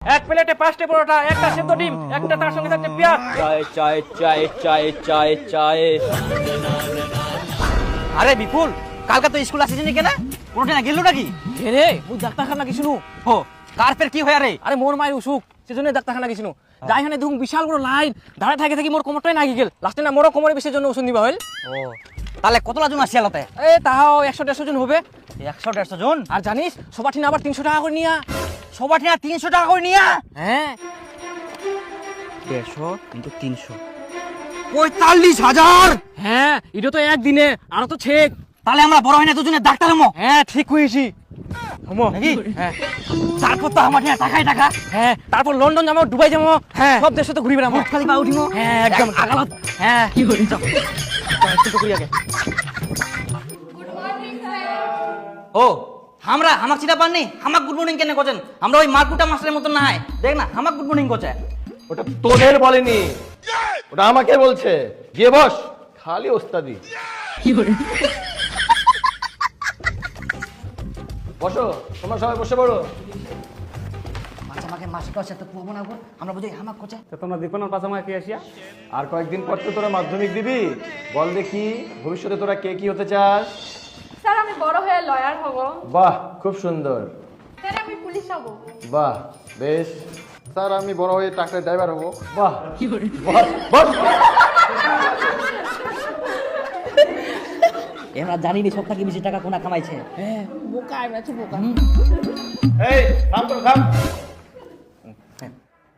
এক প্লেটে 5টা পরোটা, একটা সেদ্ধ ডিম, একটা তার সঙ্গে থাকছে পেঁয়াজ। চায় চায় চায় চায় চায় চায়। আরে বিপুল, কালকে তো স্কুল আসিস নি কেন? কোনটা না গেল নাকি? রে মুই ডাক্তারখানা গেছিনু। ও কার ফের কি হয় রে? আরে মোর মায়ের অসুখ, সেজন্য ডাক্তারখানা গেছিনু। যাই হানে দেখুন বিশাল বড় লাইন, দাঁড়ায় থাকে থাকি মোর কোমরটাই নাগি গেল। লাস্টে না মোর কোমরে বিষের জন্য ওষুধ নিবা হইল। ও তাহলে কতলা জন আসি আলতে? এ তাহাও 100-150 জন হবে। 100-150 জন? আর জানিস সবার ঠিনা আবার 300 টাকা করে নিয়া। সবার ঠিনা 300 টাকা করে নিয়া? হ্যাঁ 150 × 300 45,000। হ্যাঁ এটা তো একদিনে, আরো তো ছেক। তাহলে আমরা বড় হয় না দুজনে ডাক্তার হমো? হ্যাঁ ঠিক কইছি। হমো নাকি? হ্যাঁ তারপর তো আমার ঠিনা টাকাই টাকা। হ্যাঁ তারপর লন্ডন যাবো, দুবাই যাবো, হ্যাঁ। সব দেশে তো ঘুরি বেড়াবো। খালি পা উঠিমো। হ্যাঁ একদম আগালত। হ্যাঁ কি করি যাও একটু করি আগে। ও আমরা হামাক চিনা পাননি? হামাক গুড মর্নিং কেন কোচেন? আমরা ওই মারকুটা মাস্টারের মতন না হয়। দেখ না হামাক গুড মর্নিং কোচে। ওটা তোদের বলেনি, ওটা আমাকে বলছে। গিয়ে বস, খালি ওস্তাদি। বসো, তোমরা সবাই বসে পড়ো। মাঝে মাঝে মাসে কষে তো পুবো না গো। আমরা বুঝি হামাক কোচে। তো তোমরা দীপনের পাশামাখি আসিয়া আর কয়েকদিন পর তো তোরা মাধ্যমিক দিবি। বল দেখি ভবিষ্যতে তোরা কে কি হতে চাস? স্যার আমি বড় হয়ে লয়ার হব। বাহ, খুব সুন্দর। স্যার আমি পুলিশ হব। বাহ, বেশ। স্যার আমি বড় হয়ে ট্রাক্টর ড্রাইভার হবো। বাহ, বস, বস। এরা জানি নি সবথেকে বেশি টাকা কোনা কামাইছে। হ্যাঁ বোকা আছে বোকা। এই থাম তো, থাম।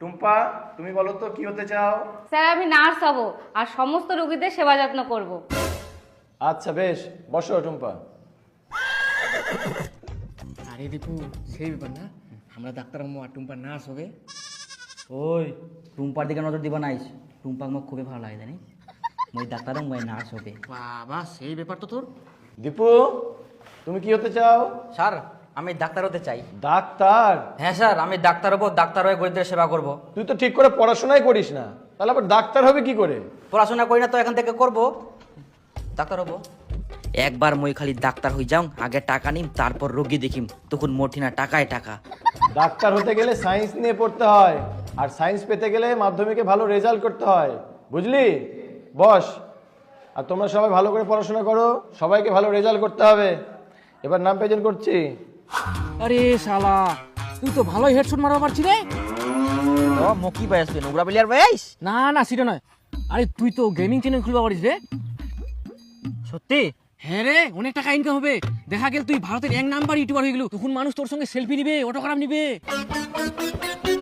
টুম্পা, তুমি বলো তো কি হতে চাও? স্যার আমি নার্স হব আর সমস্ত রোগীদের সেবা যত্ন করব। আচ্ছা বেশ, বসো টুম্পা। আরে দীপু সেই ব্যাপার না, আমরা ডাক্তার হবো আর টুম্পা নার্স হবে। ওই টুম্পার দিকে নজর দিবা নাইস। টুম্পাক মোক খুবই ভালো লাগে জানি। মই ডাক্তার মই নার্স হবে। বাবা সেই ব্যাপার তো তোর। দীপু, তুমি কি হতে চাও? স্যার আমি ডাক্তার হতে চাই। ডাক্তার? হ্যাঁ স্যার আমি ডাক্তার হবো, ডাক্তার হয়ে গরিবদের সেবা করব। তুই তো ঠিক করে পড়াশোনাই করিস না, তাহলে আবার ডাক্তার হবে কি করে? পড়াশোনা করি না তো এখান থেকে করব। ডাক্তার হবো। একবার মই খালি ডাক্তার হই যাও, আগে টাকা নিম তারপর রোগী দেখিম, তখন মোটি না টাকায় টাকা। ডাক্তার হতে গেলে সায়েন্স নিয়ে পড়তে হয়, আর সায়েন্স পেতে গেলে মাধ্যমিকে ভালো রেজাল্ট করতে হয়, বুঝলি? বস। আর তোমরা সবাই ভালো করে পড়াশোনা করো, সবাইকে ভালো রেজাল্ট করতে হবে। এবার নাম প্রেজেন্ট করছি। আরে শালা তুই তো ভালোই হেডশট মারবা পারছিস রে। ও মকি বয়স পেন উগরা বিলিয়ার বয়স? না না সেটা নয়, আরে তুই তো গেমিং চ্যানেল খুলবা পারিস রে। সত্যি? হ্যাঁ রে, অনেক টাকা ইনকাম হবে। দেখা গেল তুই ভারতের 1 নাম্বার ইউটিউবার হয়ে গেল, তখন মানুষ তোর সঙ্গে সেলফি নিবে, অটোগ্রাফ নিবে।